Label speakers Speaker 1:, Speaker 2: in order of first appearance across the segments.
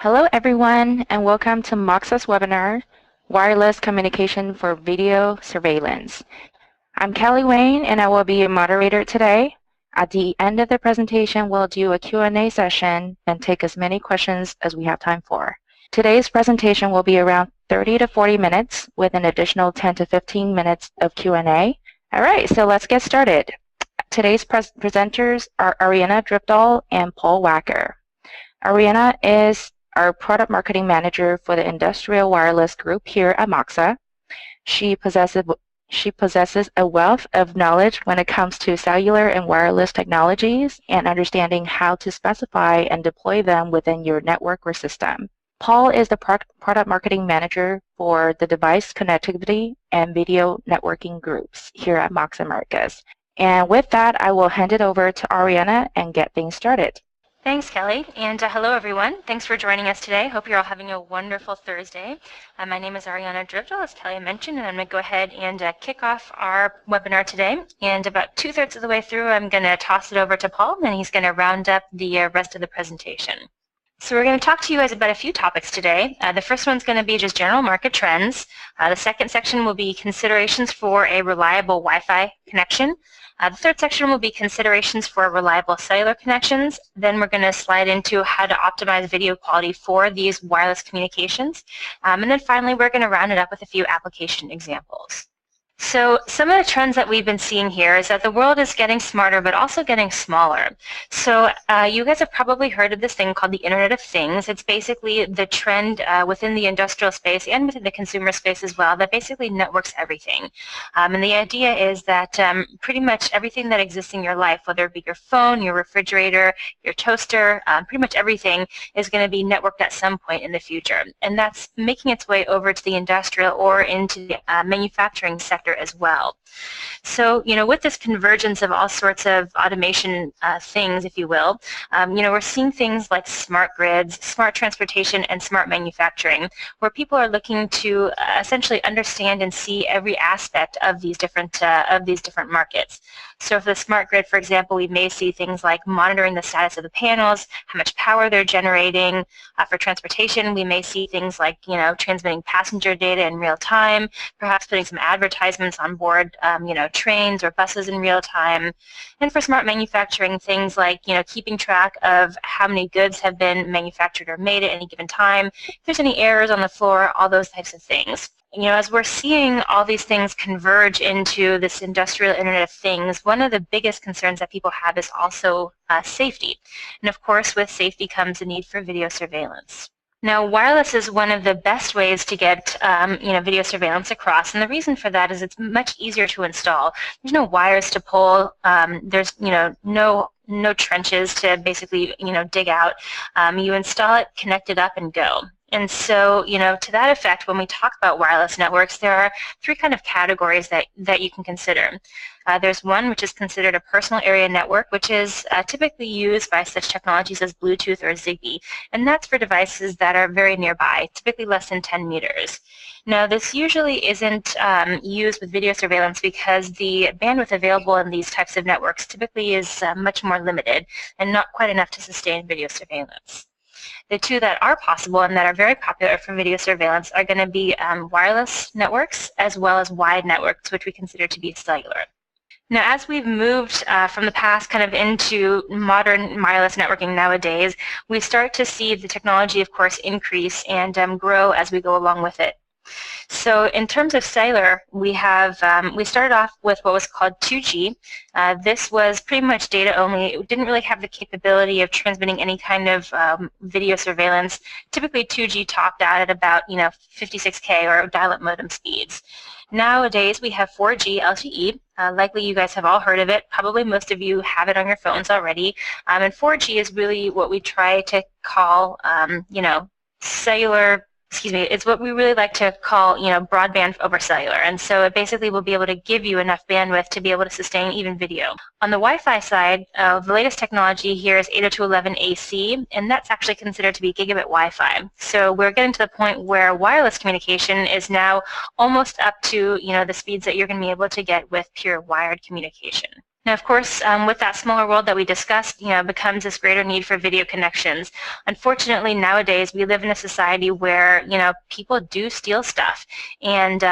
Speaker 1: Hello everyone and welcome to Moxa's webinar, Wireless Communication for Video Surveillance. I'm Kelly Wayne and I will be your moderator today. At the end of the presentation, we'll do a Q&A session and take as many questions as we have time for. Today's presentation will be around 30 to 40 minutes with an additional 10 to 15 minutes of Q&A. All right, so let's get started. Today's presenters are Ariana Dripdahl and Paul Wacker. Ariana is our product marketing manager for the industrial wireless group here at Moxa. She possesses a wealth of knowledge when it comes to cellular and wireless technologies and understanding how to specify and deploy them within your network or system. Paul is the product marketing manager for the device connectivity and video networking groups here at Moxa Americas. And with that, I will hand it over to Ariana and get things started.
Speaker 2: Thanks, Kelly, and hello, everyone. Thanks for joining us today. Hope you're all having a wonderful Thursday. My name is Ariana Dripdahl, as Kelly mentioned, and I'm going to go ahead and kick off our webinar today. And about 2/3 of the way through, I'm going to toss it over to Paul, and he's going to round up the rest of the presentation. So we're going to talk to you guys about a few topics today. The first one's going to be just general market trends. The second section will be considerations for a reliable Wi-Fi connection. The third section will be considerations for reliable cellular connections. Then we're going to slide into how to optimize video quality for these wireless communications. And then finally, we're going to round it up with a few application examples. So some of the trends that we've been seeing here is that the world is getting smarter but also getting smaller. So you guys have probably heard of this thing called the Internet of Things. It's basically the trend within the industrial space and within the consumer space as well that basically networks everything. And the idea is that pretty much everything that exists in your life, whether it be your phone, your refrigerator, your toaster, pretty much everything is going to be networked at some point in the future. And that's making its way over to the industrial or into the manufacturing sector as well. So, with this convergence of all sorts of automation things, if you will, we're seeing things like smart grids, smart transportation, and smart manufacturing, where people are looking to essentially understand and see every aspect of these different markets. So for the smart grid, for example, we may see things like monitoring the status of the panels, how much power they're generating. For transportation, we may see things like, transmitting passenger data in real time, perhaps putting some advertisements on board, trains or buses in real time. And for smart manufacturing, things like, keeping track of how many goods have been manufactured or made at any given time, if there's any errors on the floor, all those types of things. As we're seeing all these things converge into this industrial Internet of Things, one of the biggest concerns that people have is also safety. And of course, with safety comes the need for video surveillance. Now, wireless is one of the best ways to get video surveillance across, and the reason for that is it's much easier to install. There's no wires to pull. There's no trenches to basically dig out. You install it, connect it up, and go. And so, to that effect, when we talk about wireless networks, there are three kind of categories that you can consider. There's one which is considered a personal area network, which is typically used by such technologies as Bluetooth or Zigbee, and that's for devices that are very nearby, typically less than 10 meters. Now, this usually isn't used with video surveillance because the bandwidth available in these types of networks typically is much more limited and not quite enough to sustain video surveillance. The two that are possible and that are very popular for video surveillance are going to be wireless networks as well as wide networks, which we consider to be cellular. Now, as we've moved from the past kind of into modern wireless networking nowadays, we start to see the technology, of course, increase and grow as we go along with it. So in terms of cellular, we started off with what was called 2G. This was pretty much data only. It didn't really have the capability of transmitting any kind of video surveillance. Typically 2G topped out at about 56K or dial-up modem speeds. Nowadays we have 4G LTE. Likely you guys have all heard of it. Probably most of you have it on your phones already. And 4G is really what we try to call cellular. It's what we really like to call, broadband over cellular. And so it basically will be able to give you enough bandwidth to be able to sustain even video. On the Wi-Fi side, the latest technology here is 802.11ac, and that's actually considered to be gigabit Wi-Fi. So we're getting to the point where wireless communication is now almost up to, the speeds that you're going to be able to get with pure wired communication. Now, of course, with that smaller world that we discussed, becomes this greater need for video connections. Unfortunately, nowadays we live in a society where people do steal stuff, and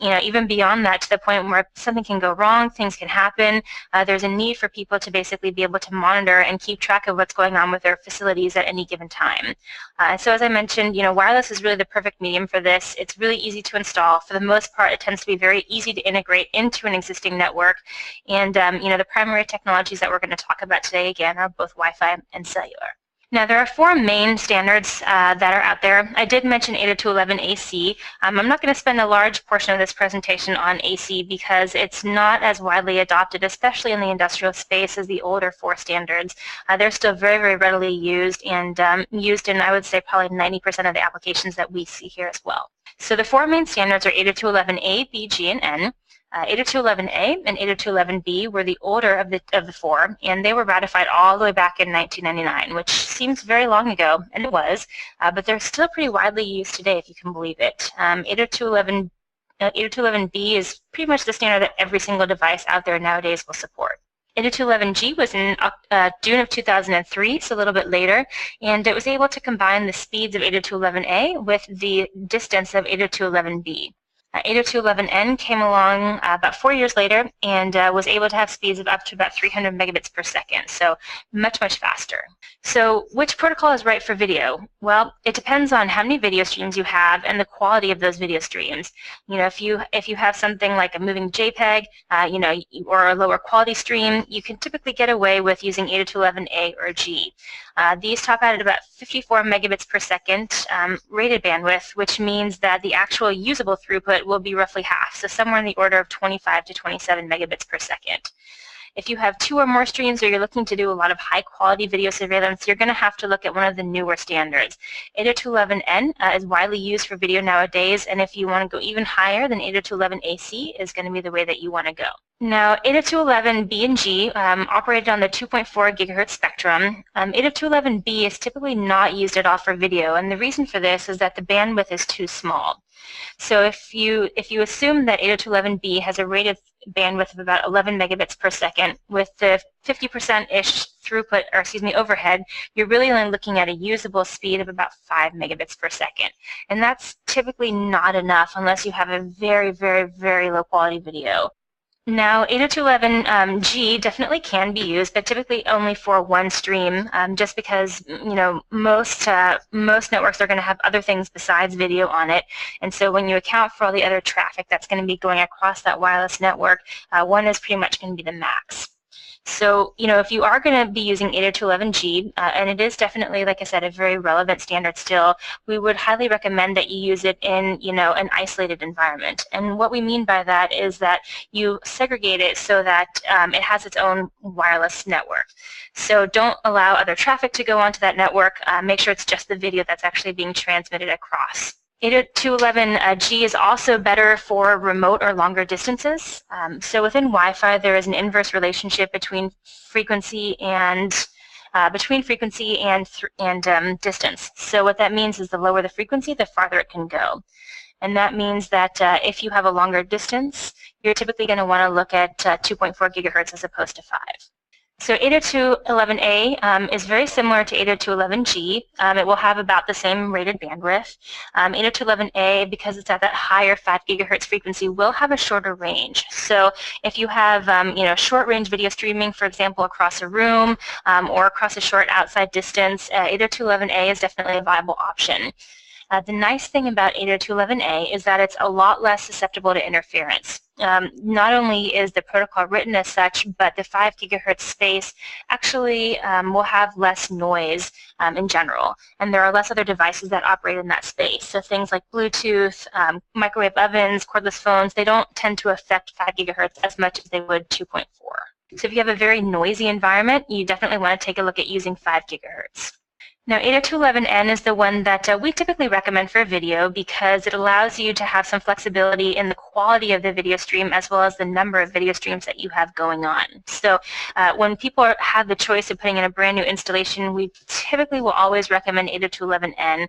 Speaker 2: even beyond that, to the point where something can go wrong, things can happen. There's a need for people to basically be able to monitor and keep track of what's going on with their facilities at any given time. So, as I mentioned, wireless is really the perfect medium for this. It's really easy to install. For the most part, it tends to be very easy to integrate into an existing network. And the primary technologies that we're going to talk about today, again, are both Wi-Fi and cellular. Now, there are 4 main standards that are out there. I did mention 802.11ac. I'm not going to spend a large portion of this presentation on AC because it's not as widely adopted, especially in the industrial space, as the older 4 standards. They're still very, very readily used and used in, I would say, probably 90% of the applications that we see here as well. So the 4 main standards are 802.11a, b, g, and n. 802.11a and 802.11b were the older of the 4, and they were ratified all the way back in 1999, which seems very long ago, and it was, but they're still pretty widely used today, if you can believe it. 802.11b is pretty much the standard that every single device out there nowadays will support. 802.11g was in June of 2003, so a little bit later, and it was able to combine the speeds of 802.11a with the distance of 802.11b. 802.11n came along about 4 years later and was able to have speeds of up to about 300 megabits per second, so much, much faster. So which protocol is right for video? Well, it depends on how many video streams you have and the quality of those video streams. If you have something like a moving JPEG, or a lower quality stream, you can typically get away with using 802.11a or G. These top out at about 54 megabits per second rated bandwidth, which means that the actual usable throughput will be roughly half, so somewhere in the order of 25 to 27 megabits per second. If you have 2 or more streams or you're looking to do a lot of high-quality video surveillance, you're going to have to look at one of the newer standards. 802.11n is widely used for video nowadays, and if you want to go even higher, then 802.11ac is going to be the way that you want to go. Now, 802.11b and G operated on the 2.4 gigahertz spectrum. 802.11b is typically not used at all for video, and the reason for this is that the bandwidth is too small. So if you assume that 802.11b has a rated bandwidth of about 11 megabits per second with the 50%-ish throughput, or overhead, you're really only looking at a usable speed of about 5 megabits per second. And that's typically not enough unless you have a very, very, very low quality video. Now, 802.11g definitely can be used, but typically only for one stream, just because most networks are going to have other things besides video on it, and so when you account for all the other traffic that's going to be going across that wireless network, one is pretty much going to be the max. So, if you are going to be using 802.11g, and it is definitely, like I said, a very relevant standard still, we would highly recommend that you use it in, an isolated environment. And what we mean by that is that you segregate it so that it has its own wireless network. So don't allow other traffic to go onto that network. Make sure it's just the video that's actually being transmitted across. 802.11g is also better for remote or longer distances. So within Wi-Fi, there is an inverse relationship between frequency and distance. So what that means is the lower the frequency, the farther it can go. And that means that if you have a longer distance, you're typically going to want to look at 2.4 gigahertz as opposed to 5. So 802.11a is very similar to 802.11g. It will have about the same rated bandwidth. 802.11a, because it's at that higher 5 gigahertz frequency, will have a shorter range. So if you have short-range video streaming, for example, across a room or across a short outside distance, 802.11a is definitely a viable option. The nice thing about 802.11a is that it's a lot less susceptible to interference. Not only is the protocol written as such, but the 5 gigahertz space actually will have less noise in general. And there are less other devices that operate in that space. So things like Bluetooth, microwave ovens, cordless phones, they don't tend to affect 5 gigahertz as much as they would 2.4. So if you have a very noisy environment, you definitely want to take a look at using 5 gigahertz. Now, 802.11n is the one that we typically recommend for video because it allows you to have some flexibility in the quality of the video stream as well as the number of video streams that you have going on. So when people have the choice of putting in a brand new installation, we typically will always recommend 802.11n,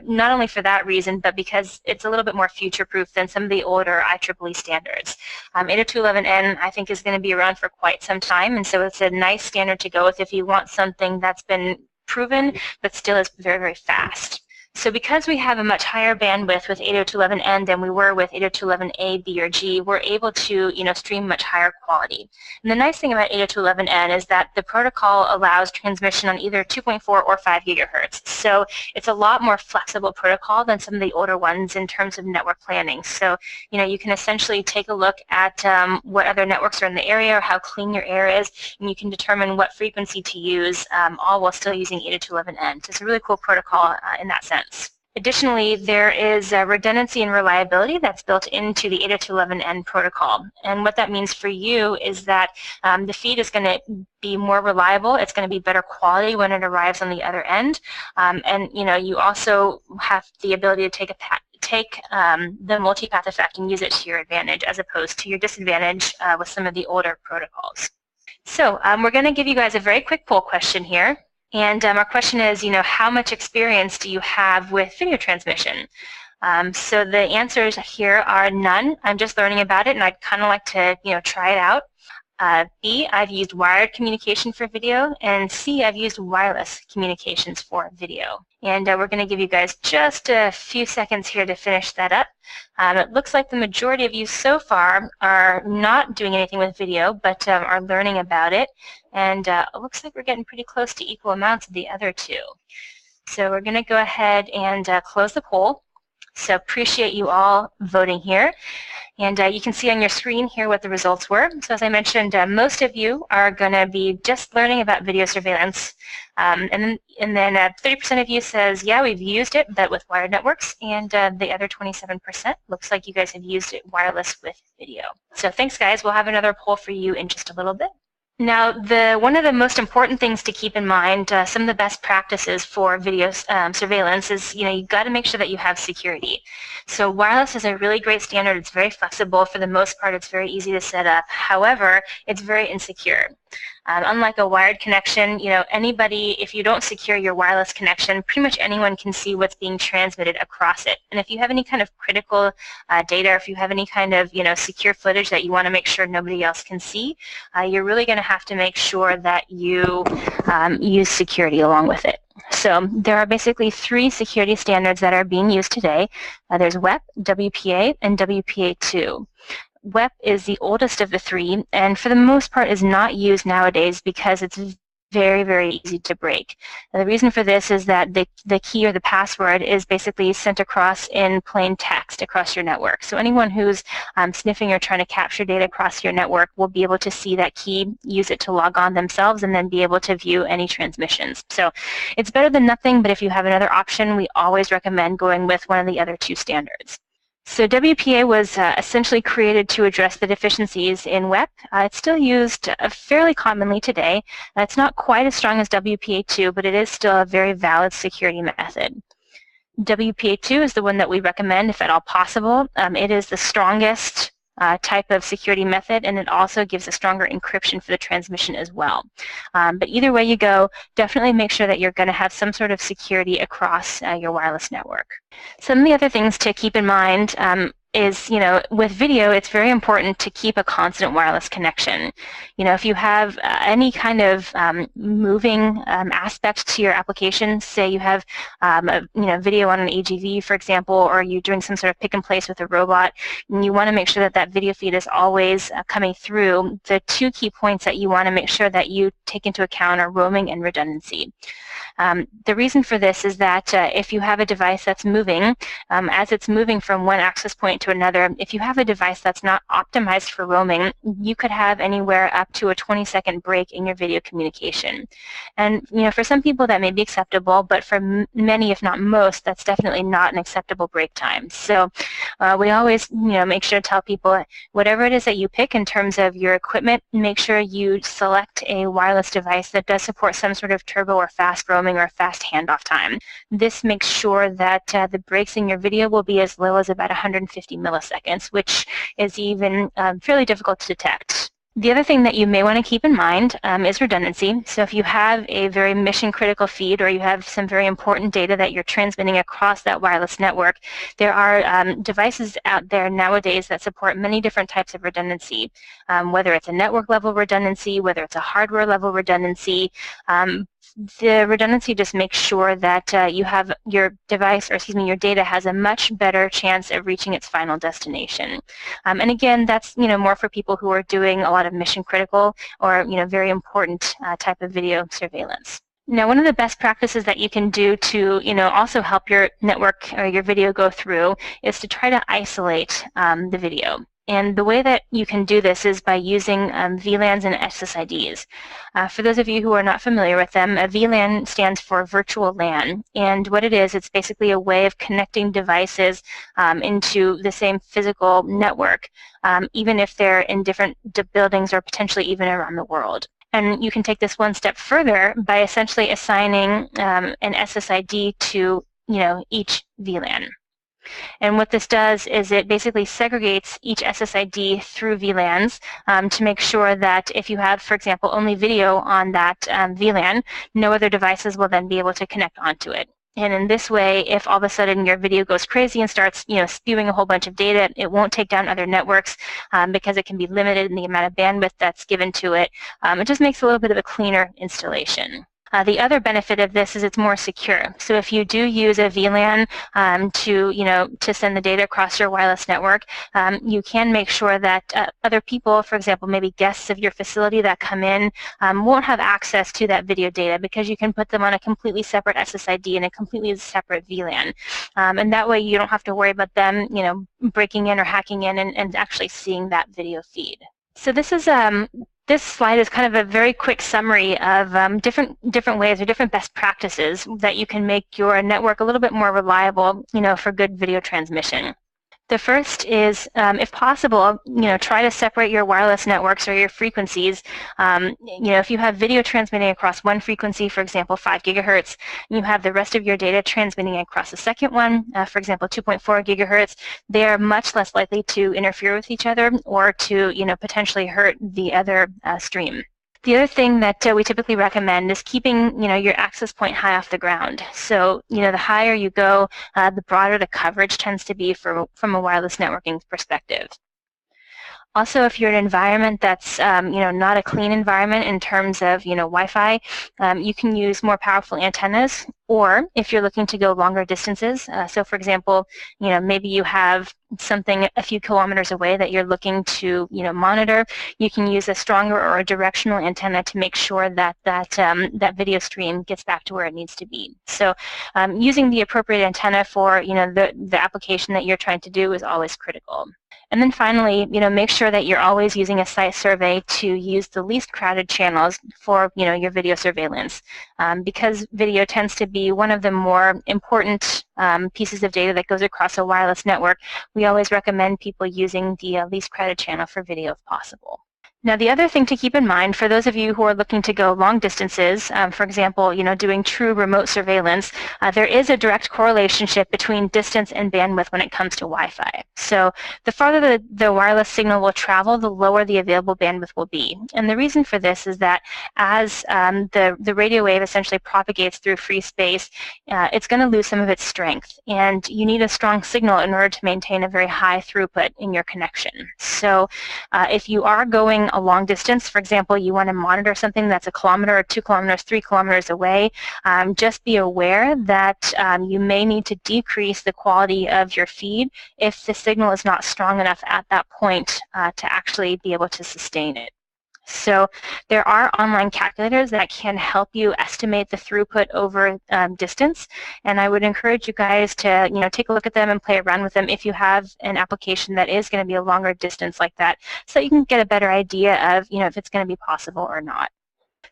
Speaker 2: not only for that reason, but because it's a little bit more future-proof than some of the older IEEE standards. 802.11n, I think, is going to be around for quite some time, and so it's a nice standard to go with if you want something that's been proven, but still is very, very fast. So because we have a much higher bandwidth with 802.11n than we were with 802.11a, b, or g, we're able to stream much higher quality. And the nice thing about 802.11n is that the protocol allows transmission on either 2.4 or 5 gigahertz. So it's a lot more flexible protocol than some of the older ones in terms of network planning. So you can essentially take a look at what other networks are in the area or how clean your area is, and you can determine what frequency to use, all while still using 802.11n. So it's a really cool protocol in that sense. Additionally, there is redundancy and reliability that's built into the 802.11n protocol. And what that means for you is that the feed is going to be more reliable. It's going to be better quality when it arrives on the other end. And you also have the ability to take the multipath effect and use it to your advantage as opposed to your disadvantage with some of the older protocols. So we're going to give you guys a very quick poll question here. And our question is, how much experience do you have with video transmission? So the answers here are none. I'm just learning about it, and I'd kind of like to, try it out. B, I've used wired communication for video, and C, I've used wireless communications for video. And we're going to give you guys just a few seconds here to finish that up. It looks like the majority of you so far are not doing anything with video, but are learning about it. And it looks like we're getting pretty close to equal amounts of the other two. So we're going to go ahead and close the poll. So appreciate you all voting here. And you can see on your screen here what the results were. So as I mentioned, most of you are going to be just learning about video surveillance. And then 30% of you says, yeah, we've used it, but with wired networks. And the other 27% looks like you guys have used it wireless with video. So thanks, guys. We'll have another poll for you in just a little bit. Now, one of the most important things to keep in mind, some of the best practices for video surveillance is, you've got to make sure that you have security. So wireless is a really great standard. It's very flexible. For the most part, it's very easy to set up. However, it's very insecure. Unlike a wired connection, anybody, if you don't secure your wireless connection, pretty much anyone can see what's being transmitted across it. And if you have any kind of critical data, or if you have any kind of, secure footage that you want to make sure nobody else can see, you're really going to have to make sure that you use security along with it. So there are basically 3 security standards that are being used today. There's WEP, WPA, and WPA2. WEP is the oldest of the 3, and for the most part is not used nowadays because it's very, very easy to break. And the reason for this is that the key or the password is basically sent across in plain text across your network. So anyone who's sniffing or trying to capture data across your network will be able to see that key, use it to log on themselves, and then be able to view any transmissions. So it's better than nothing, but if you have another option, we always recommend going with one of the other 2 standards. So WPA was essentially created to address the deficiencies in WEP. It's still used fairly commonly today. It's not quite as strong as WPA2, but it is still a very valid security method. WPA2 is the one that we recommend if at all possible. It is the strongest type of security method, and it also gives a stronger encryption for the transmission as well. But either way you go, definitely make sure that you're going to have some sort of security across your wireless network. Some of the other things to keep in mind is, with video, it's very important to keep a constant wireless connection. If you have any kind of moving aspect to your application, say you have video on an AGV, for example, or you're doing some sort of pick and place with a robot, and you want to make sure that that video feed is always coming through, the 2 key points that you want to make sure that you take into account are roaming and redundancy. The reason for this is that if you have a device that's moving, as it's moving from one access point to another, if you have a device that's not optimized for roaming, you could have anywhere up to a 20-second break in your video communication. And for some people that may be acceptable, but for many, if not most, that's definitely not an acceptable break time. So we always make sure to tell people, whatever it is that you pick in terms of your equipment, make sure you select a wireless device that does support some sort of turbo or fast roaming or fast handoff time. This makes sure that the breaks in your video will be as low as about 150 milliseconds, which is even fairly difficult to detect. The other thing that you may want to keep in mind is redundancy. So if you have a very mission-critical feed or you have some very important data that you're transmitting across that wireless network, there are devices out there nowadays that support many different types of redundancy, whether it's a network-level redundancy, whether it's a hardware-level redundancy. The redundancy just makes sure that you have your device, or excuse me, your data has a much better chance of reaching its final destination. And again, that's more for people who are doing a lot of mission critical or very important type of video surveillance. Now, one of the best practices that you can do to also help your network or your video go through is to try to isolate the video. And the way that you can do this is by using VLANs and SSIDs. For those of you who are not familiar with them, a VLAN stands for virtual LAN. And what it is, it's basically a way of connecting devices into the same physical network, even if they're in different buildings or potentially even around the world. And you can take this one step further by essentially assigning an SSID to each VLAN. And what this does is it basically segregates each SSID through VLANs to make sure that if you have, for example, only video on that VLAN, no other devices will then be able to connect onto it. And in this way, if all of a sudden your video goes crazy and starts spewing a whole bunch of data, it won't take down other networks because it can be limited in the amount of bandwidth that's given to it. It just makes a little bit of a cleaner installation. The other benefit of this is it's more secure. So if you do use a VLAN to send the data across your wireless network, you can make sure that other people, for example, maybe guests of your facility that come in, won't have access to that video data because you can put them on a completely separate SSID and a completely separate VLAN. And that way you don't have to worry about them, breaking in or hacking in and actually seeing that video feed. So this is this slide is kind of a very quick summary of different ways or different best practices that you can make your network a little bit more reliable, for good video transmission. The first is, if possible, try to separate your wireless networks or your frequencies. If you have video transmitting across one frequency, for example, 5 gigahertz, and you have the rest of your data transmitting across the second one, for example, 2.4 gigahertz, they are much less likely to interfere with each other or to, potentially hurt the other stream. The other thing that we typically recommend is keeping, your access point high off the ground. So, the higher you go, the broader the coverage tends to be from a wireless networking perspective. Also, if you're in an environment that's, not a clean environment in terms of, Wi-Fi, you can use more powerful antennas. Or if you're looking to go longer distances, so for example, maybe you have something a few kilometers away that you're looking to, monitor, you can use a stronger or a directional antenna to make sure that that video stream gets back to where it needs to be. So using the appropriate antenna for, the application that you're trying to do is always critical. And then finally, make sure that you're always using a site survey to use the least crowded channels for, your video surveillance. Because video tends to be one of the more important pieces of data that goes across a wireless network, we always recommend people using the least crowded channel for video if possible. Now, the other thing to keep in mind for those of you who are looking to go long distances, for example, doing true remote surveillance, there is a direct correlation between distance and bandwidth when it comes to Wi-Fi. So the farther the wireless signal will travel, the lower the available bandwidth will be. And the reason for this is that as the radio wave essentially propagates through free space, it's going to lose some of its strength. And you need a strong signal in order to maintain a very high throughput in your connection. So if you are going a long distance, for example, you want to monitor something that's a kilometer or 2 kilometers, 3 kilometers away, just be aware that you may need to decrease the quality of your feed if the signal is not strong enough at that point to actually be able to sustain it. So there are online calculators that can help you estimate the throughput over distance, and I would encourage you guys to take a look at them and play around with them if you have an application that is going to be a longer distance like that, so you can get a better idea of if it's going to be possible or not.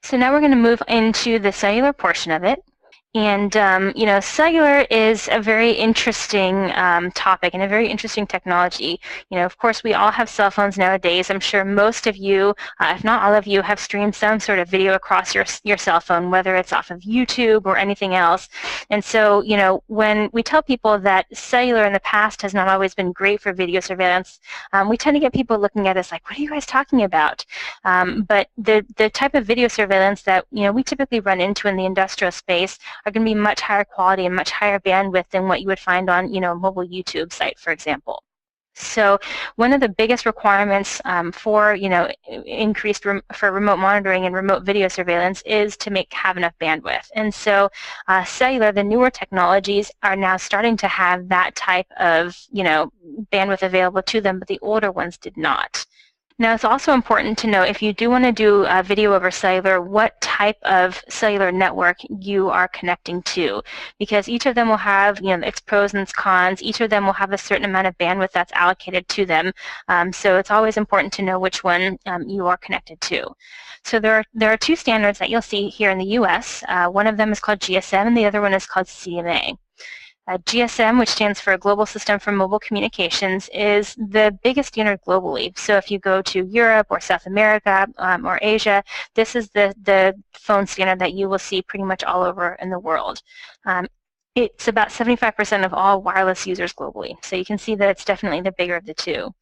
Speaker 2: So now we're going to move into the cellular portion of it. And, cellular is a very interesting topic and a very interesting technology. Of course, we all have cell phones nowadays. I'm sure most of you, if not all of you, have streamed some sort of video across your cell phone, whether it's off of YouTube or anything else. And so, when we tell people that cellular in the past has not always been great for video surveillance, we tend to get people looking at us like, what are you guys talking about? But the type of video surveillance that, we typically run into in the industrial space are going to be much higher quality and much higher bandwidth than what you would find on, a mobile YouTube site, for example. So one of the biggest requirements for, increased for remote monitoring and remote video surveillance is to have enough bandwidth. And so cellular, the newer technologies, are now starting to have that type of, bandwidth available to them, but the older ones did not. Now, it's also important to know, if you do want to do a video over cellular, what type of cellular network you are connecting to, because each of them will have, its pros and its cons. Each of them will have a certain amount of bandwidth that's allocated to them. So it's always important to know which one you are connected to. So there are two standards that you'll see here in the U.S. One of them is called GSM, and the other one is called CDMA. GSM, which stands for Global System for Mobile Communications, is the biggest standard globally. So if you go to Europe or South America or Asia, this is the phone standard that you will see pretty much all over in the world. It's about 75% of all wireless users globally. So you can see that it's definitely the bigger of the two.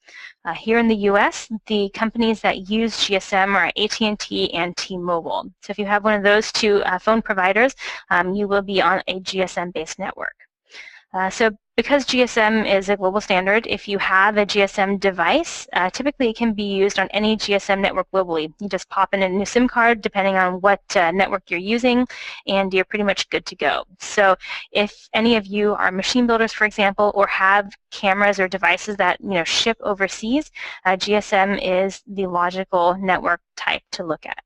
Speaker 2: Here in the US, the companies that use GSM are AT&T and T-Mobile. So if you have one of those two phone providers, you will be on a GSM-based network. So because GSM is a global standard, if you have a GSM device, typically it can be used on any GSM network globally. You just pop in a new SIM card depending on what network you're using, and you're pretty much good to go. So if any of you are machine builders, for example, or have cameras or devices that ship overseas, GSM is the logical network type to look at.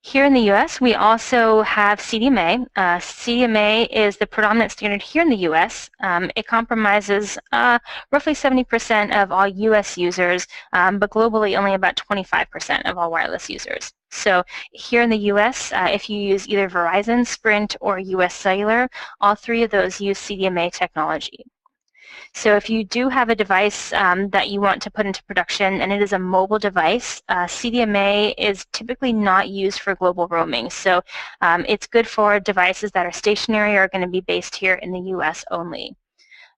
Speaker 2: Here in the U.S., we also have CDMA. CDMA is the predominant standard here in the U.S. It compromises roughly 70% of all U.S. users, but globally only about 25% of all wireless users. So here in the U.S., if you use either Verizon, Sprint, or U.S. Cellular, all three of those use CDMA technology. So if you do have a device that you want to put into production and it is a mobile device, CDMA is typically not used for global roaming. So it's good for devices that are stationary or are going to be based here in the US only.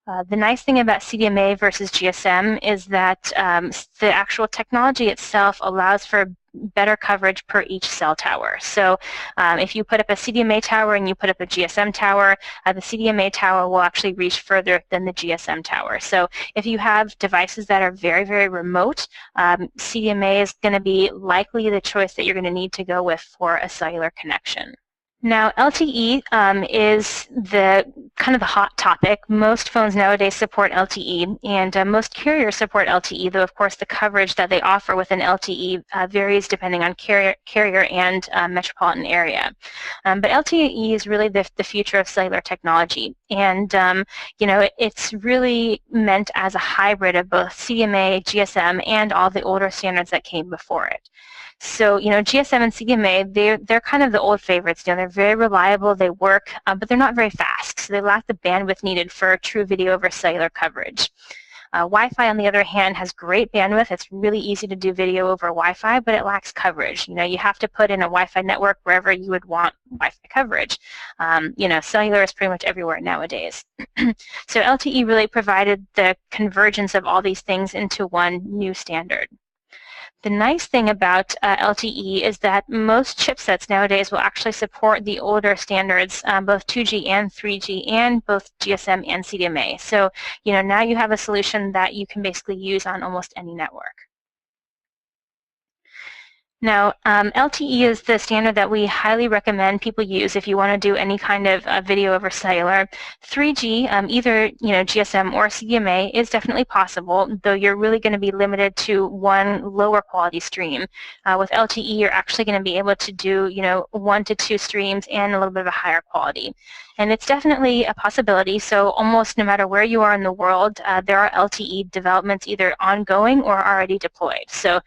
Speaker 2: The nice thing about CDMA versus GSM is that the actual technology itself allows for better coverage per each cell tower. So if you put up a CDMA tower and you put up a GSM tower, the CDMA tower will actually reach further than the GSM tower. So if you have devices that are very, very remote, CDMA is going to be likely the choice that you're going to need to go with for a cellular connection. Now, LTE is kind of the hot topic. Most phones nowadays support LTE, and most carriers support LTE, though of course the coverage that they offer within LTE varies depending on carrier and metropolitan area. But LTE is really the future of cellular technology, and it's really meant as a hybrid of both CDMA, GSM, and all the older standards that came before it. So, GSM and CDMA, they're kind of the old favorites. They're very reliable, they work, but they're not very fast. So they lack the bandwidth needed for true video over cellular coverage. Wi-Fi, on the other hand, has great bandwidth. It's really easy to do video over Wi-Fi, but it lacks coverage. You have to put in a Wi-Fi network wherever you would want Wi-Fi coverage. Cellular is pretty much everywhere nowadays. So LTE really provided the convergence of all these things into one new standard. The nice thing about LTE is that most chipsets nowadays will actually support the older standards, both 2G and 3G, and both GSM and CDMA. So, now you have a solution that you can basically use on almost any network. Now, LTE is the standard that we highly recommend people use if you want to do any kind of video over cellular. 3G, either GSM or CDMA, is definitely possible, though you're really going to be limited to one lower quality stream. With LTE, you're actually going to be able to do 1 to 2 streams and a little bit of a higher quality. And it's definitely a possibility, so almost no matter where you are in the world, there are LTE developments either ongoing or already deployed. So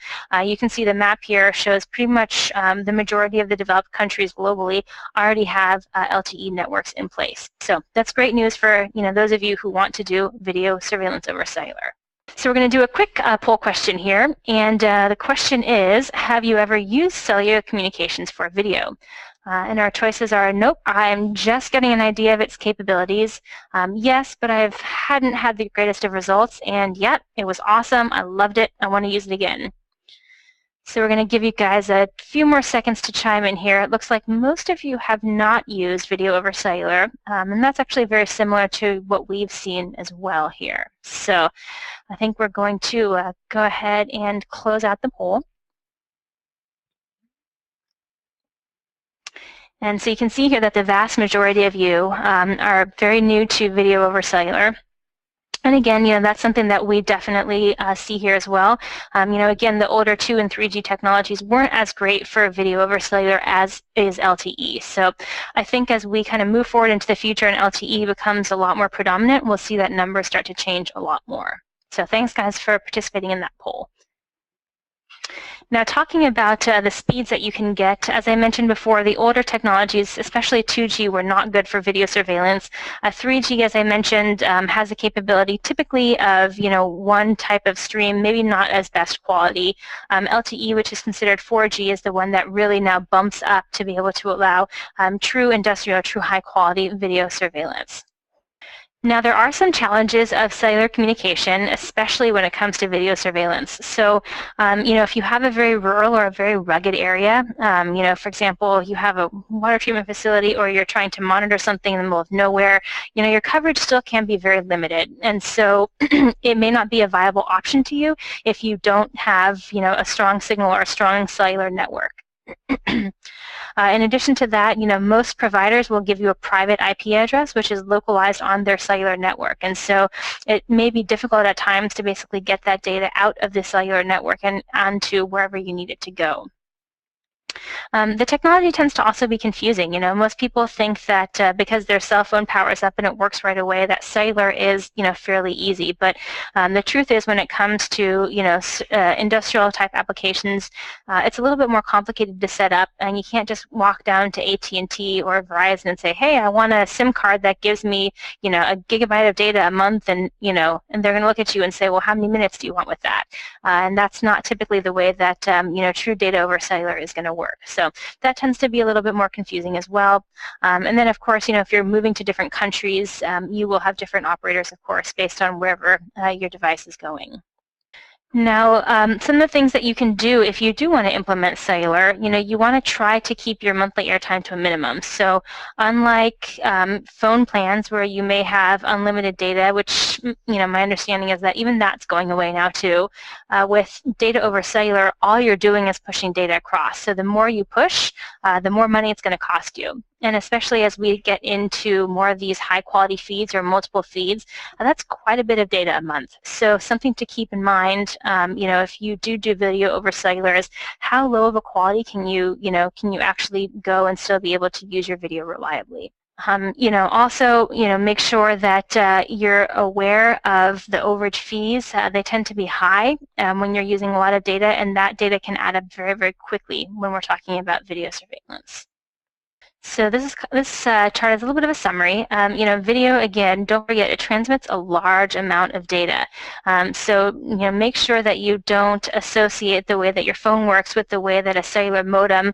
Speaker 2: you can see the map here shows pretty much the majority of the developed countries globally already have LTE networks in place. So that's great news for those of you who want to do video surveillance over cellular. So we're going to do a quick poll question here, and the question is, have you ever used cellular communications for video? And our choices are, nope, I'm just getting an idea of its capabilities. Yes, but I hadn't had the greatest of results, and yet it was awesome. I loved it. I want to use it again. So we're going to give you guys a few more seconds to chime in here. It looks like most of you have not used video over cellular, and that's actually very similar to what we've seen as well here. So I think we're going to go ahead and close out the poll. And so you can see here that the vast majority of you are very new to video over cellular. And again, that's something that we definitely see here as well. Again, the older 2 and 3G technologies weren't as great for video over cellular as is LTE. So I think as we kind of move forward into the future and LTE becomes a lot more predominant, we'll see that numbers start to change a lot more. So thanks, guys, for participating in that poll. Now, talking about the speeds that you can get, as I mentioned before, the older technologies, especially 2G, were not good for video surveillance. 3G, as I mentioned, has the capability typically of, one type of stream, maybe not as best quality. LTE, which is considered 4G, is the one that really now bumps up to be able to allow true industrial, true high-quality video surveillance. Now, there are some challenges of cellular communication, especially when it comes to video surveillance. So, if you have a very rural or a very rugged area, for example, you have a water treatment facility or you're trying to monitor something in the middle of nowhere, your coverage still can be very limited. And so it may not be a viable option to you if you don't have, a strong signal or a strong cellular network. In addition to that, most providers will give you a private IP address, which is localized on their cellular network. And so it may be difficult at times to basically get that data out of the cellular network and onto wherever you need it to go. The technology tends to also be confusing. Most people think that because their cell phone powers up and it works right away, that cellular is, fairly easy. But the truth is, when it comes to, industrial type applications, it's a little bit more complicated to set up, and you can't just walk down to AT&T or Verizon and say, hey, I want a SIM card that gives me, a gigabyte of data a month, and and they're going to look at you and say, well, how many minutes do you want with that? And that's not typically the way that true data over cellular is going to work. So that tends to be a little bit more confusing as well. And then, of course, if you're moving to different countries, you will have different operators, of course, based on wherever your device is going. Now, some of the things that you can do if you do want to implement cellular, you want to try to keep your monthly airtime to a minimum. So unlike phone plans where you may have unlimited data, which, my understanding is that even that's going away now too, with data over cellular, all you're doing is pushing data across. So the more you push, the more money it's going to cost you. And especially as we get into more of these high-quality feeds or multiple feeds, that's quite a bit of data a month. So something to keep in mind, if you do video over cellular, is how low of a quality can you actually go and still be able to use your video reliably. Also, make sure that you're aware of the overage fees. They tend to be high when you're using a lot of data, and that data can add up very, very quickly when we're talking about video surveillance. So this chart is a little bit of a summary. Video, again, don't forget, it transmits a large amount of data. So make sure that you don't associate the way that your phone works with the way that a cellular modem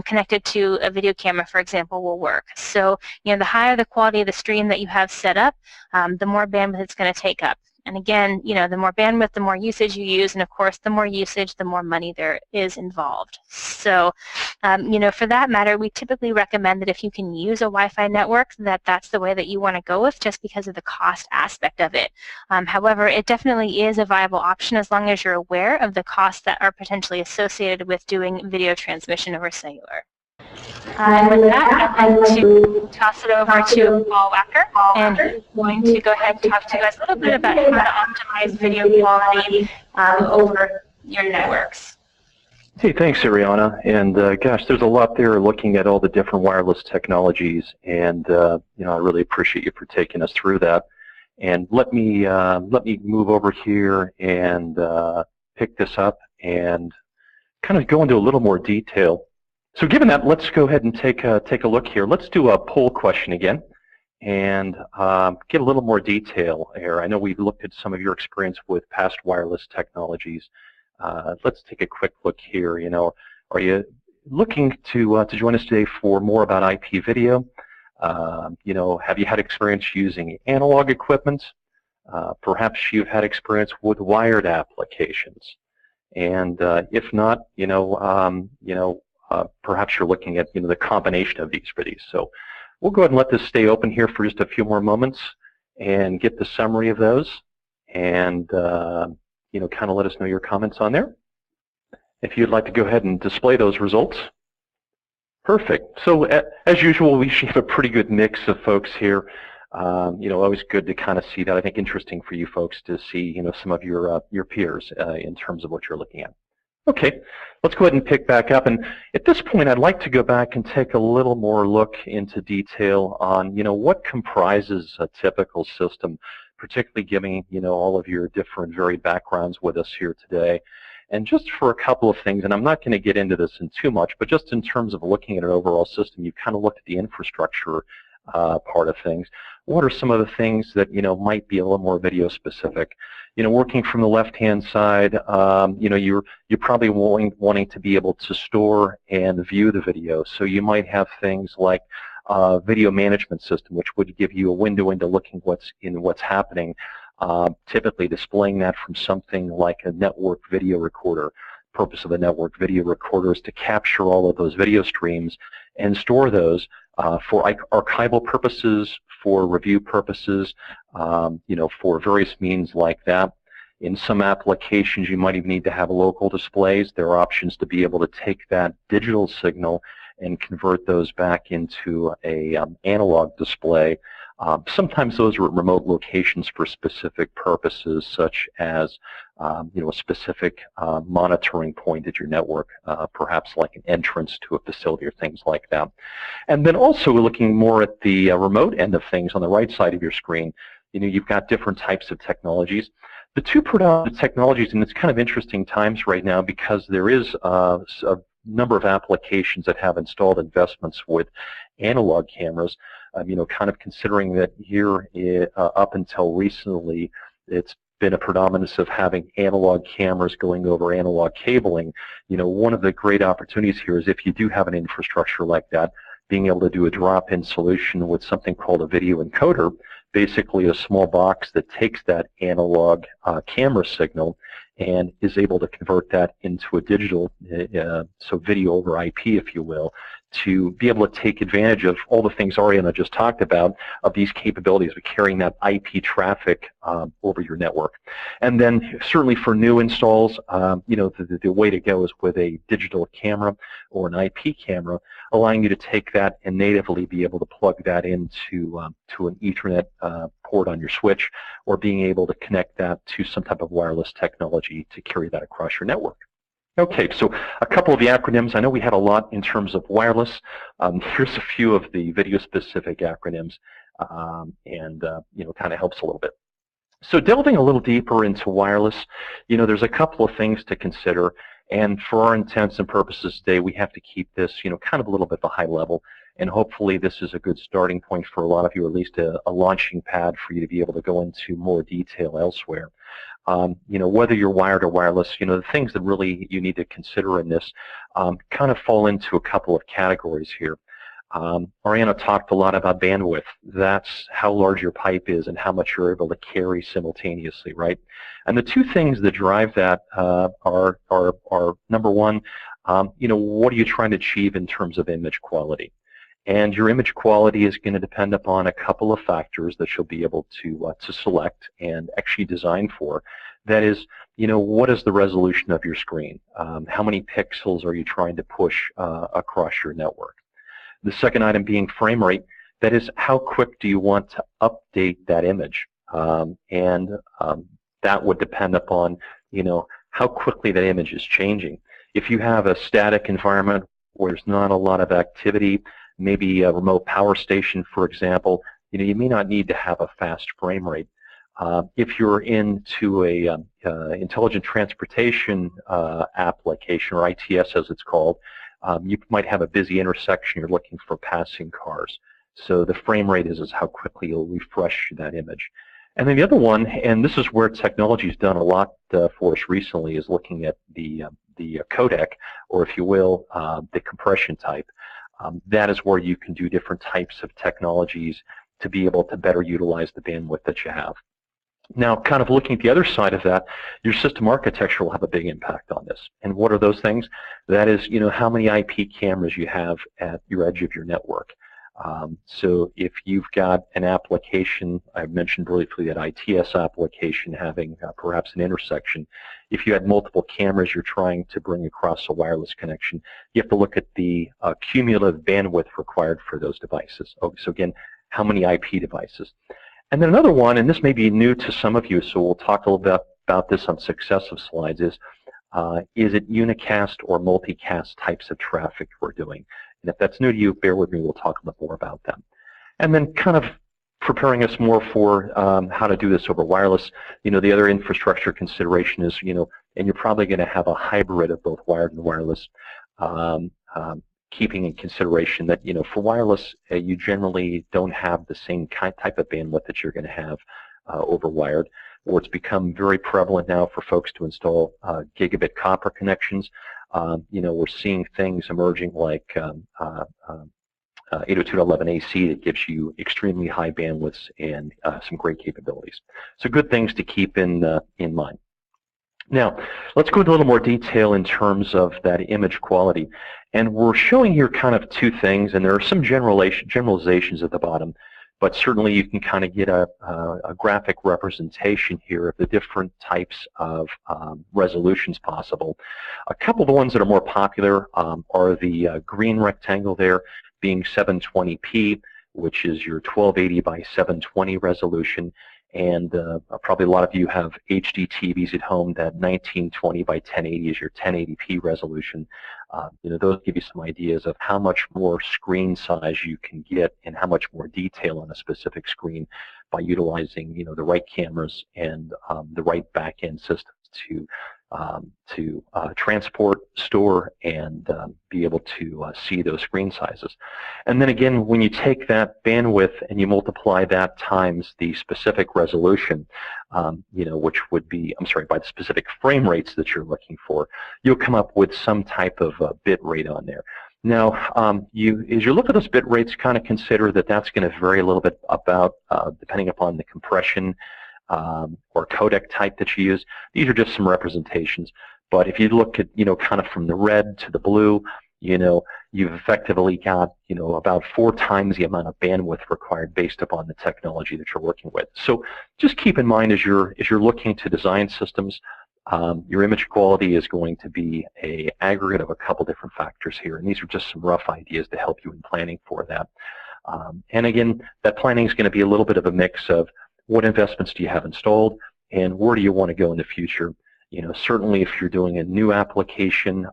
Speaker 2: connected to a video camera, for example, will work. So the higher the quality of the stream that you have set up, the more bandwidth it's going to take up. And again, the more bandwidth, the more usage you use, and of course, the more usage, the more money there is involved. So For that matter, we typically recommend that if you can use a Wi-Fi network, that's the way that you want to go with, just because of the cost aspect of it. However, it definitely is a viable option as long as you're aware of the costs that are potentially associated with doing video transmission over cellular. And with that, I'd like to toss it over to Paul Wacker, and he's going to go ahead and talk to you guys a little bit about how to optimize video quality over your networks.
Speaker 3: Hey, thanks, Ariana. And gosh, there's a lot there looking at all the different wireless technologies, and I really appreciate you for taking us through that. And let me move over here and pick this up and kind of go into a little more detail. So given that, let's go ahead and take a look here. Let's do a poll question again and get a little more detail here. I know we've looked at some of your experience with past wireless technologies. Let's take a quick look here. Are you looking to join us today for more about IP video? Have you had experience using analog equipment? Perhaps you've had experience with wired applications. And if not, perhaps you're looking at the combination of these for these. So we'll go ahead and let this stay open here for just a few more moments and get the summary of those, and kind of let us know your comments on there. If you'd like to go ahead and display those results. Perfect. So as usual, we should have a pretty good mix of folks here. Always good to kind of see that. I think interesting for you folks to see some of your peers in terms of what you're looking at. Okay, let's go ahead and pick back up. And at this point, I'd like to go back and take a little more look into detail on, what comprises a typical system, particularly giving, all of your different varied backgrounds with us here today. And just for a couple of things, and I'm not going to get into this in too much, but just in terms of looking at an overall system, you kind of looked at the infrastructure part of things. What are some of the things that might be a little more video specific? Working from the left-hand side, you're probably wanting to be able to store and view the video. So you might have things like video management system, which would give you a window into looking what's happening. Typically displaying that from something like a network video recorder. Purpose of a network video recorder is to capture all of those video streams and store those for archival purposes, for review purposes, for various means like that. In some applications, you might even need to have local displays. There are options to be able to take that digital signal and convert those back into a analog display. Sometimes those are at remote locations for specific purposes, such as a specific monitoring point at your network, perhaps like an entrance to a facility or things like that. And then also looking more at the remote end of things on the right side of your screen, you've got different types of technologies. The two predominant technologies, and it's kind of interesting times right now because there is a number of applications that have installed investments with analog cameras. Kind of considering that here up until recently, it's been a predominance of having analog cameras going over analog cabling. One of the great opportunities here is if you do have an infrastructure like that, being able to do a drop-in solution with something called a video encoder, basically a small box that takes that analog camera signal and is able to convert that into a digital, so video over IP, if you will, to be able to take advantage of all the things Ariana just talked about, of these capabilities of carrying that IP traffic over your network. And then certainly for new installs, the way to go is with a digital camera or an IP camera, allowing you to take that and natively be able to plug that into to an Ethernet port on your switch, or being able to connect that to some type of wireless technology to carry that across your network. Okay, so a couple of the acronyms. I know we had a lot in terms of wireless. Here's a few of the video-specific acronyms, and kind of helps a little bit. So delving a little deeper into wireless, there's a couple of things to consider, and for our intents and purposes today, we have to keep this, kind of a little bit at the high level, and hopefully this is a good starting point for a lot of you, or at least a launching pad for you to be able to go into more detail elsewhere. Whether you're wired or wireless, the things that really you need to consider in this kind of fall into a couple of categories here. Ariana talked a lot about bandwidth. That's how large your pipe is and how much you're able to carry simultaneously, right? And the two things that drive that are number one, what are you trying to achieve in terms of image quality? And your image quality is going to depend upon a couple of factors that you'll be able to select and actually design for. That is, what is the resolution of your screen? How many pixels are you trying to push across your network? The second item being frame rate. That is, how quick do you want to update that image? That would depend upon, how quickly that image is changing. If you have a static environment where there's not a lot of activity, maybe a remote power station, for example, you may not need to have a fast frame rate. If you're into a intelligent transportation application, or ITS as it's called, you might have a busy intersection. You're looking for passing cars. So the frame rate is how quickly you'll refresh that image. And then the other one, and this is where technology's done a lot for us recently, is looking at the codec, or if you will, the compression type. That is where you can do different types of technologies to be able to better utilize the bandwidth that you have. Now, kind of looking at the other side of that, your system architecture will have a big impact on this. And what are those things? That is, how many IP cameras you have at your edge of your network. So if you've got an application, I mentioned briefly that ITS application having perhaps an intersection. If you had multiple cameras you're trying to bring across a wireless connection, you have to look at the cumulative bandwidth required for those devices. So again, how many IP devices? And then another one, and this may be new to some of you, so we'll talk a little bit about this on successive slides, is it Unicast or Multicast types of traffic we're doing? And if that's new to you, bear with me, we'll talk a bit more about them. And then kind of preparing us more for how to do this over wireless, the other infrastructure consideration is, and you're probably going to have a hybrid of both wired and wireless, keeping in consideration that, for wireless, you generally don't have the same type of bandwidth that you're going to have over wired, where it's become very prevalent now for folks to install gigabit copper connections. We're seeing things emerging like 802.11ac that gives you extremely high bandwidths and some great capabilities. So good things to keep in mind. Now, let's go into a little more detail in terms of that image quality. And we're showing here kind of two things, and there are some generalizations at the bottom, but certainly you can kind of get a graphic representation here of the different types of resolutions possible. A couple of the ones that are more popular are the green rectangle there being 720p, which is your 1280 by 720 resolution. And probably a lot of you have HD TVs at home. That 1920 by 1080 is your 1080p resolution. Those give you some ideas of how much more screen size you can get and how much more detail on a specific screen by utilizing the right cameras and the right back-end systems to transport, store, and be able to see those screen sizes. And then again, when you take that bandwidth and you multiply that times the specific resolution, which would be, by the specific frame rates that you're looking for, you'll come up with some type of bit rate on there. Now, as you look at those bit rates, kind of consider that that's going to vary a little bit about, depending upon the compression or codec type that you use. These are just some representations. But if you look at, kind of from the red to the blue, you've effectively got, about 4 times the amount of bandwidth required based upon the technology that you're working with. So just keep in mind as you're looking to design systems, your image quality is going to be an aggregate of a couple different factors here. And these are just some rough ideas to help you in planning for that. And again, that planning is going to be a little bit of a mix of what investments do you have installed and where do you want to go in the future. Certainly if you're doing a new application,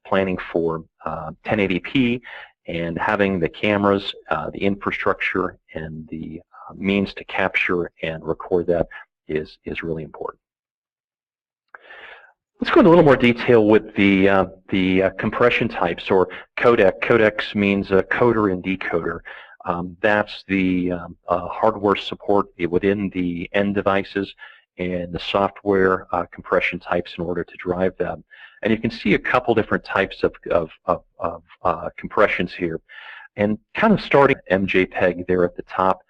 Speaker 3: planning for 1080p and having the cameras, the infrastructure, and the means to capture and record that is really important. Let's go into a little more detail with the compression types, or codec. Codecs means a coder and decoder. That's the hardware support within the end devices and the software compression types in order to drive them. And you can see a couple different types of compressions here. And kind of starting MJPEG there at the top,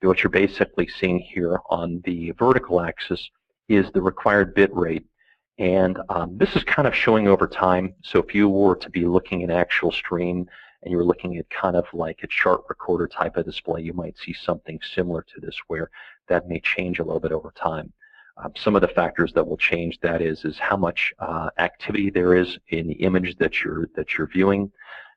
Speaker 3: what you're basically seeing here on the vertical axis is the required bit rate. And this is kind of showing over time. So if you were to be looking at an actual stream and you were looking at kind of like a chart recorder type of display, you might see something similar to this where that may change a little bit over time. Some of the factors that will change that is how much activity there is in the image that you're viewing.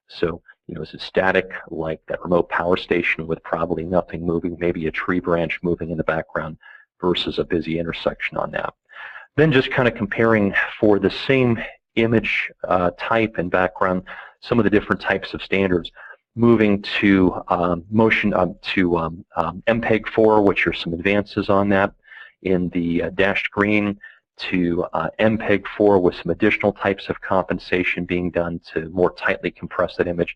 Speaker 3: So, is it static, like that remote power station with probably nothing moving, maybe a tree branch moving in the background, versus a busy intersection on that. Then just kind of comparing for the same image type and background, some of the different types of standards, moving to MPEG-4, which are some advances on that in the dashed green, to MPEG-4 with some additional types of compensation being done to more tightly compress that image,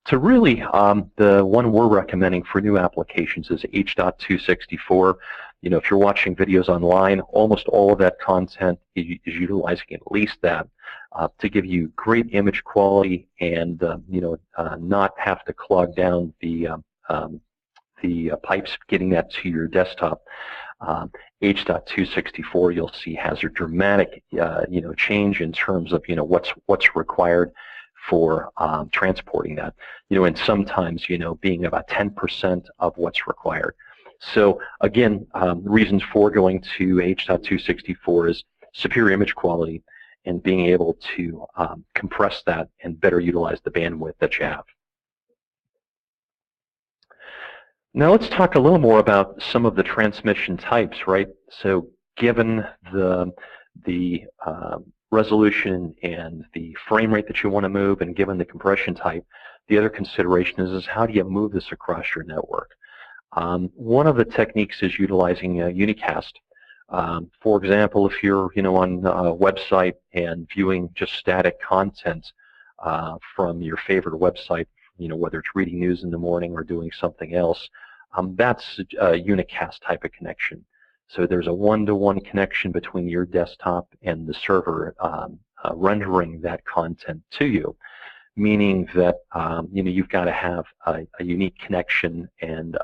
Speaker 3: to really the one we're recommending for new applications is H.264. If you're watching videos online, almost all of that content is utilizing at least that to give you great image quality and not have to clog down the pipes getting that to your desktop. H.264 you'll see has a dramatic change in terms of what's required for transporting that, and sometimes being about 10% of what's required. So again, reasons for going to H.264 is superior image quality and being able to compress that and better utilize the bandwidth that you have. Now let's talk a little more about some of the transmission types, right? So given the resolution and the frame rate that you want to move, and given the compression type, the other consideration is how do you move this across your network? One of the techniques is utilizing Unicast. For example, if you're on a website and viewing just static content from your favorite website, whether it's reading news in the morning or doing something else, that's a Unicast type of connection. So there's a one-to-one connection between your desktop and the server rendering that content to you, meaning that you've got to have a unique connection and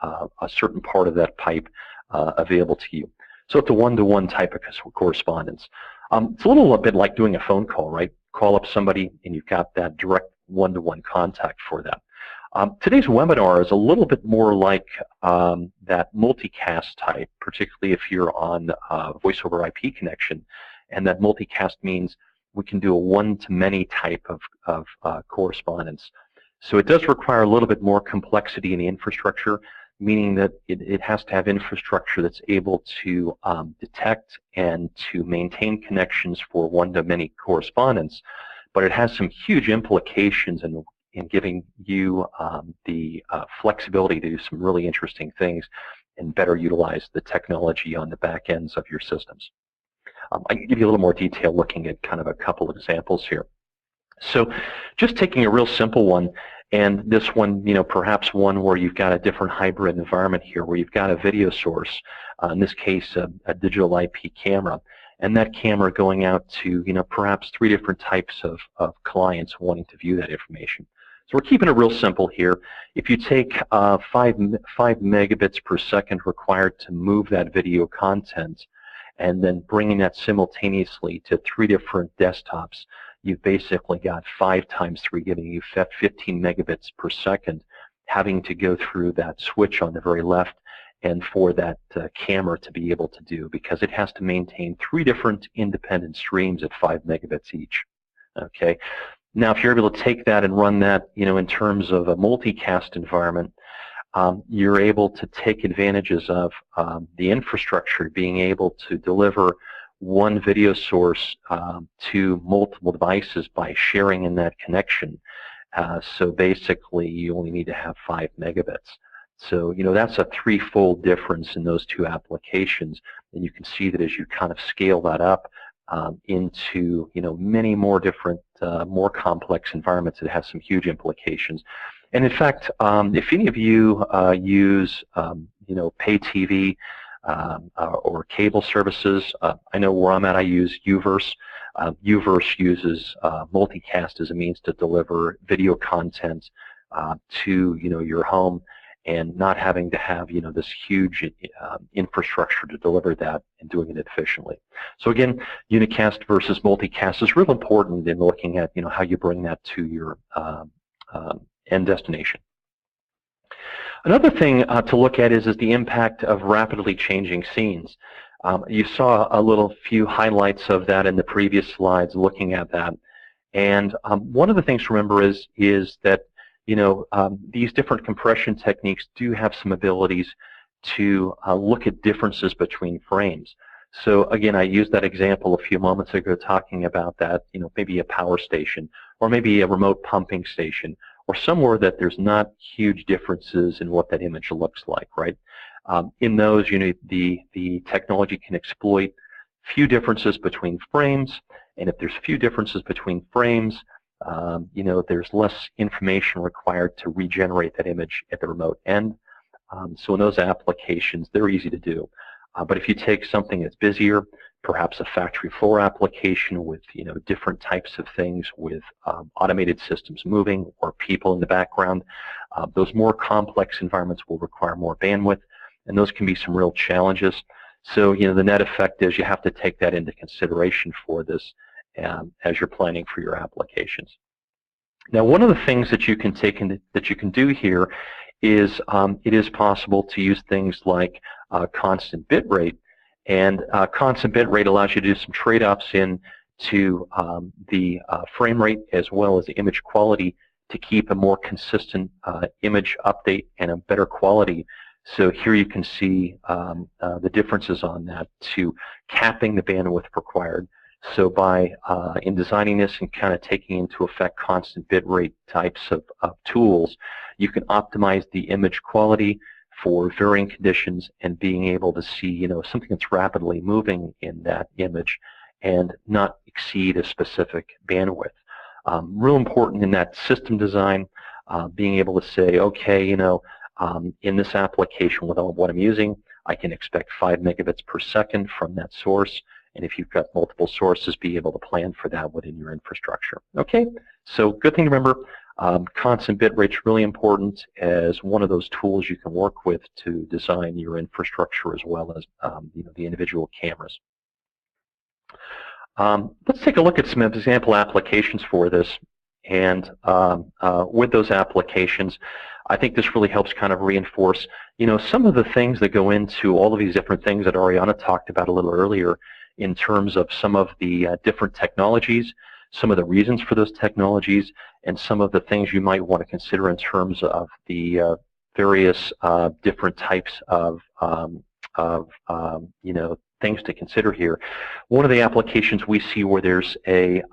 Speaker 3: a certain part of that pipe available to you. So it's a one-to-one type of correspondence. It's a little bit like doing a phone call, right? Call up somebody and you've got that direct one-to-one contact for them. Today's webinar is a little bit more like that multicast type, particularly if you're on voice over IP connection. And that multicast means we can do a one-to-many type of correspondence. So it does require a little bit more complexity in the infrastructure, meaning that it has to have infrastructure that's able to detect and to maintain connections for one-to-many correspondence. But it has some huge implications in giving you the flexibility to do some really interesting things and better utilize the technology on the back ends of your systems. I can give you a little more detail looking at kind of a couple examples here. So just taking a real simple one, and this one, perhaps one where you've got a different hybrid environment here, where you've got a video source, in this case a digital IP camera, and that camera going out to perhaps 3 different types of clients wanting to view that information. So we're keeping it real simple here. If you take 5 megabits per second required to move that video content, and then bringing that simultaneously to 3 different desktops, you've basically got 5 times 3, giving you 15 megabits per second, having to go through that switch on the very left, and for that camera to be able to do, because it has to maintain 3 different independent streams at 5 megabits each. Okay. Now, if you're able to take that and run that, in terms of a multicast environment, you're able to take advantages of the infrastructure being able to deliver one video source to multiple devices by sharing in that connection. So basically, you only need to have 5 megabits. So, that's a 3-fold difference in those 2 applications, and you can see that as you kind of scale that up into, many more different, more complex environments, it has some huge implications. And in fact, if any of you use, pay TV or cable services, I know where I'm at, I use Uverse. Uverse uses multicast as a means to deliver video content to, your home. and not having to have this huge infrastructure to deliver that and doing it efficiently. So again, unicast versus multicast is real important in looking at how you bring that to your end destination. Another thing to look at is the impact of rapidly changing scenes. You saw a few highlights of that in the previous slides looking at that. And one of the things to remember is that these different compression techniques do have some abilities to look at differences between frames. So again, I used that example a few moments ago talking about that, maybe a power station or maybe a remote pumping station or somewhere that there's not huge differences in what that image looks like, right? In those, the technology can exploit few differences between frames, and if there's few differences between frames, there's less information required to regenerate that image at the remote end. So in those applications, they're easy to do. But if you take something that's busier, perhaps a factory floor application with different types of things with automated systems moving or people in the background, those more complex environments will require more bandwidth, and those can be some real challenges. So the net effect is you have to take that into consideration for this as you're planning for your applications. Now, one of the things that you can do here is it is possible to use things like constant bit rate, and constant bit rate allows you to do some trade-offs into the frame rate as well as the image quality to keep a more consistent image update and a better quality. So here you can see the differences on that to capping the bandwidth required. So by in designing this and kind of taking into effect constant bit rate types of tools, you can optimize the image quality for varying conditions and being able to see something that's rapidly moving in that image and not exceed a specific bandwidth. Real important in that system design, being able to say, okay, in this application with what I'm using, I can expect 5 megabits per second from that source. And if you've got multiple sources, be able to plan for that within your infrastructure. Okay, so good thing to remember, constant bit rate's really important as one of those tools you can work with to design your infrastructure as well as the individual cameras. Let's take a look at some example applications for this. And with those applications, I think this really helps kind of reinforce, some of the things that go into all of these different things that Ariana talked about a little earlier in terms of some of the different technologies, some of the reasons for those technologies, and some of the things you might want to consider in terms of the various different types of things to consider here. One of the applications we see where there's a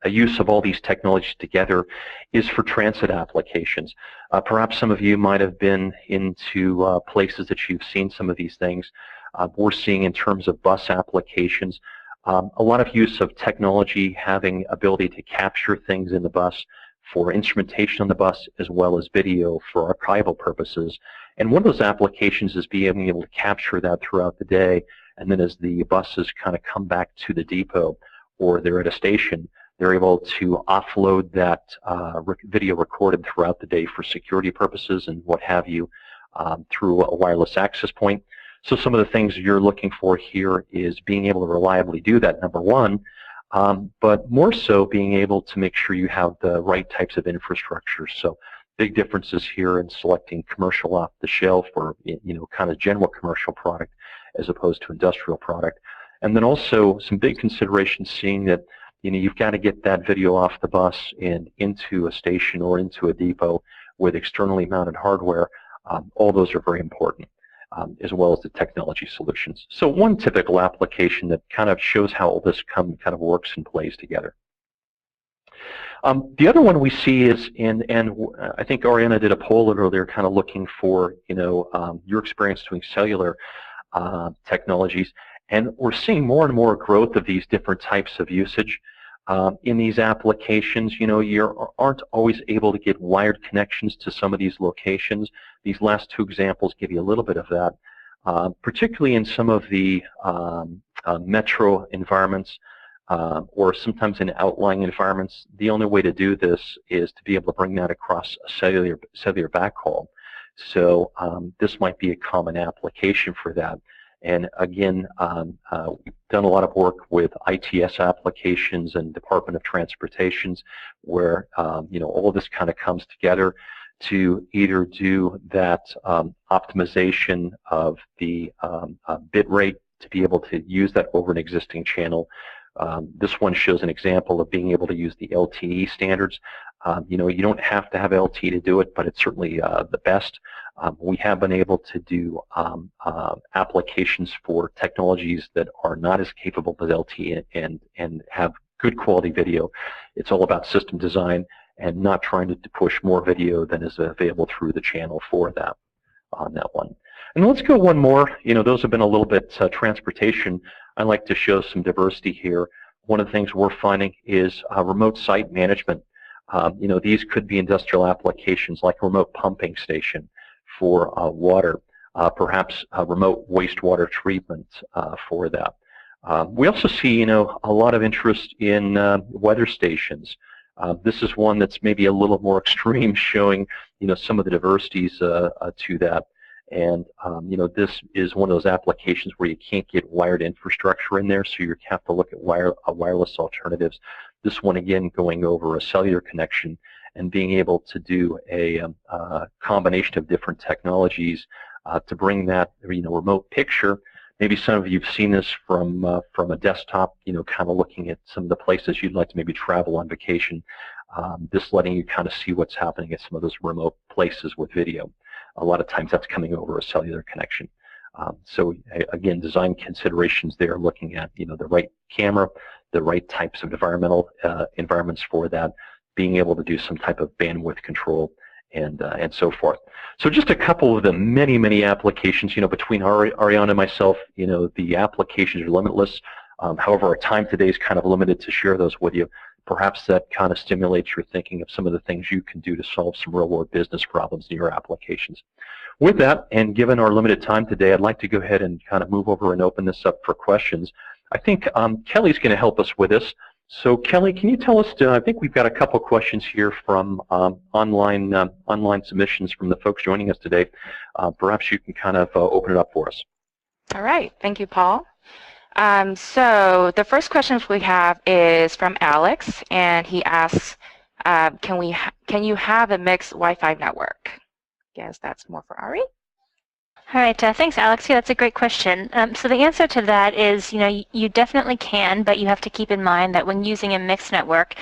Speaker 3: use of all these technologies together is for transit applications. Perhaps some of you might have been into places that you've seen some of these things. We're seeing in terms of bus applications, a lot of use of technology having ability to capture things in the bus for instrumentation on the bus as well as video for archival purposes. And one of those applications is being able to capture that throughout the day, and then as the buses kind of come back to the depot or they're at a station, they're able to offload that video recorded throughout the day for security purposes and what have you through a wireless access point. So some of the things you're looking for here is being able to reliably do that, number one, but more so being able to make sure you have the right types of infrastructure. So big differences here in selecting commercial off the shelf or kind of general commercial product as opposed to industrial product. And then also some big considerations seeing that you've got to get that video off the bus and into a station or into a depot with externally mounted hardware. All those are very important. As well as the technology solutions. So one typical application that kind of shows how all this kind of works and plays together. The other one we see is, and I think Ariana did a poll earlier kind of looking for your experience doing cellular technologies, and we're seeing more and more growth of these different types of usage. In these applications, you aren't always able to get wired connections to some of these locations. These last two examples give you a little bit of that, particularly in some of the metro environments or sometimes in outlying environments. The only way to do this is to be able to bring that across a cellular backhaul. So this might be a common application for that. And again, we've done a lot of work with ITS applications and Department of Transportations, where all of this kind of comes together to either do that optimization of the bit rate to be able to use that over an existing channel. This one shows an example of being able to use the LTE standards. You don't have to have LTE to do it, but it's certainly the best. We have been able to do applications for technologies that are not as capable as LTE and have good quality video. It's all about system design and not trying to push more video than is available through the channel for that on that one. And let's go one more. Those have been a little bit transportation. I like to show some diversity here. One of the things we're finding is remote site management. These could be industrial applications like a remote pumping station for water, perhaps remote wastewater treatment for that. We also see, a lot of interest in weather stations. This is one that's maybe a little more extreme, showing, some of the diversities to that. And, this is one of those applications where you can't get wired infrastructure in there, so you have to look at wireless alternatives. This one, again, going over a cellular connection and being able to do a combination of different technologies to bring that, remote picture. Maybe some of you have seen this from a desktop, kind of looking at some of the places you'd like to maybe travel on vacation. This letting you kind of see what's happening at some of those remote places with video. A lot of times that's coming over a cellular connection. So again, design considerations there, looking at the right camera, the right types of environmental environments for that, being able to do some type of bandwidth control and so forth. So just a couple of the many applications. Between Ariana and myself, the applications are limitless. However, our time today is kind of limited to share those with you. Perhaps that kind of stimulates your thinking of some of the things you can do to solve some real-world business problems in your applications. With that, and given our limited time today, I'd like to go ahead and kind of move over and open this up for questions. I think Kelly's going to help us with this. So Kelly, can you tell us, I think we've got a couple questions here from online submissions from the folks joining us today. Perhaps you can kind of open it up for us.
Speaker 1: All right. Thank you, Paul. So the first question we have is from Alex, and he asks, can you have a mixed Wi-Fi network? Guess that's more for Ari.
Speaker 2: All right, thanks, Alex. Yeah, that's a great question. So the answer to that is, you definitely can, but you have to keep in mind that when using a mixed network,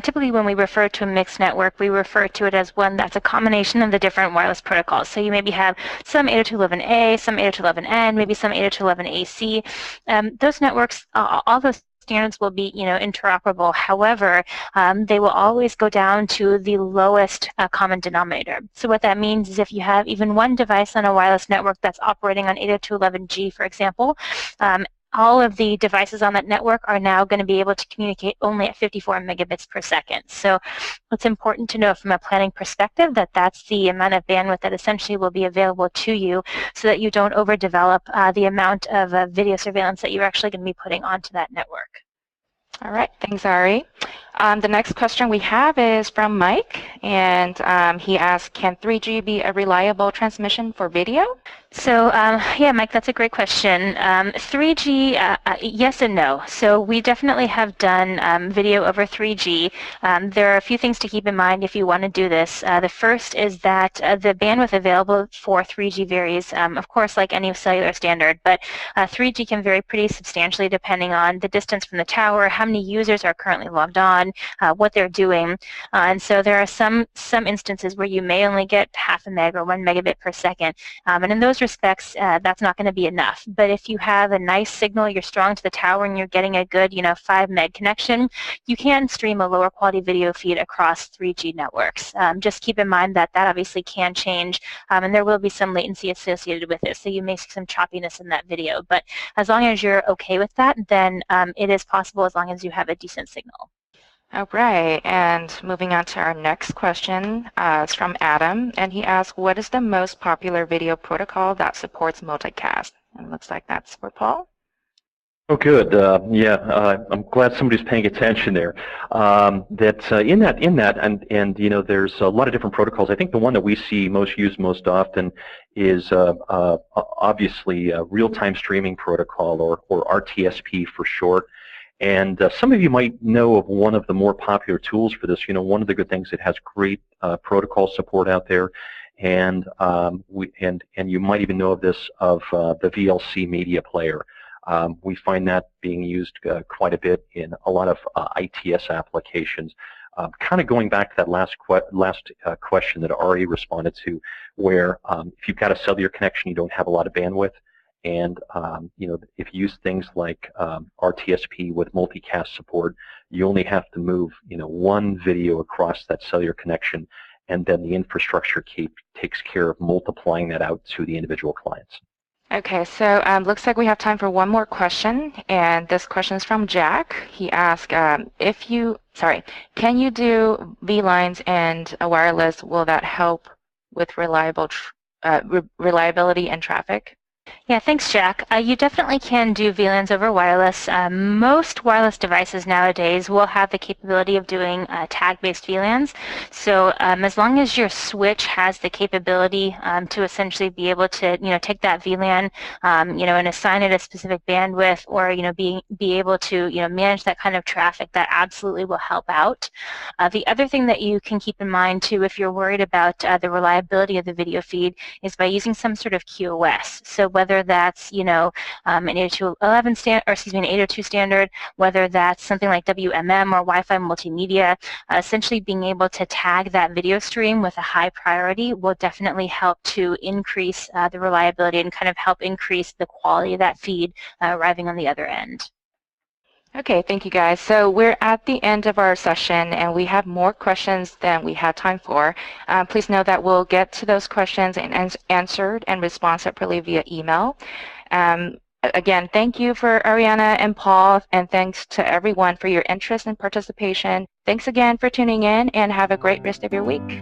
Speaker 2: typically when we refer to a mixed network, we refer to it as one that's a combination of the different wireless protocols. So you maybe have some 802.11a, some 802.11n, maybe some 802.11ac. Those networks, all those standards will be, interoperable. However, they will always go down to the lowest common denominator. So what that means is if you have even one device on a wireless network that's operating on 802.11g, for example, all of the devices on that network are now going to be able to communicate only at 54 megabits per second. So it's important to know from a planning perspective that that's the amount of bandwidth that essentially will be available to you, so that you don't overdevelop the amount of video surveillance that you're actually going to be putting onto that network.
Speaker 1: All right, thanks, Ari. The next question we have is from Mike, and he asks, can 3G be a reliable transmission for video?
Speaker 2: So yeah, Mike, that's a great question. 3G, yes and no. So we definitely have done video over 3G. There are a few things to keep in mind if you want to do this. The first is that the bandwidth available for 3G varies, of course, like any cellular standard, but 3G can vary pretty substantially depending on the distance from the tower, how many users are currently logged on, what they're doing. And so there are some instances where you may only get half a meg or 1 megabit per second. And in those respects, that's not going to be enough. But if you have a nice signal, you're strong to the tower, and you're getting a good 5 meg connection, you can stream a lower quality video feed across 3G networks. Just keep in mind that that obviously can change, and there will be some latency associated with it, so you may see some choppiness in that video. But as long as you're okay with that, then it is possible as long as you have a decent signal.
Speaker 1: All right, and moving on to our next question, it's from Adam, and he asks, what is the most popular video protocol that supports multicast? And it looks like that's for Paul.
Speaker 3: Oh, good. I'm glad somebody's paying attention there. In that, and you know, there's a lot of different protocols. I think the one that we see used most often is obviously a real-time streaming protocol, or RTSP for short. And some of you might know of one of the more popular tools for this. You know, one of the good things, it has great protocol support out there, and you might even know of this, of the VLC media player. We find that being used quite a bit in a lot of ITS applications. Kind of going back to that last question that Ari responded to, where if you've got a cellular connection, you don't have a lot of bandwidth, and you know, if you use things like RTSP with multicast support, you only have to move, you know, one video across that cellular connection, and then the infrastructure takes care of multiplying that out to the individual clients.
Speaker 1: Okay, so looks like we have time for one more question, and this question is from Jack. He asked, can you do VLANs and a wireless? Will that help with reliability and traffic?
Speaker 2: Yeah, thanks, Jack. You definitely can do VLANs over wireless. Most wireless devices nowadays will have the capability of doing tag-based VLANs. So as long as your switch has the capability to essentially be able to, you know, take that VLAN, you know, and assign it a specific bandwidth, or, you know, be able to, you know, manage that kind of traffic, that absolutely will help out. The other thing that you can keep in mind too, if you're worried about the reliability of the video feed, is by using some sort of QoS. So whether that's, you know, an 802.11 standard, or excuse me, an 802 standard, whether that's something like WMM or Wi-Fi multimedia, essentially being able to tag that video stream with a high priority will definitely help to increase the reliability and kind of help increase the quality of that feed arriving on the other end.
Speaker 1: Okay, thank you guys. So we're at the end of our session, and we have more questions than we had time for. Please know that we'll get to those questions and answered and respond separately via email. Again, thank you for Ariana and Paul, and thanks to everyone for your interest and participation. Thanks again for tuning in, and have a great rest of your week.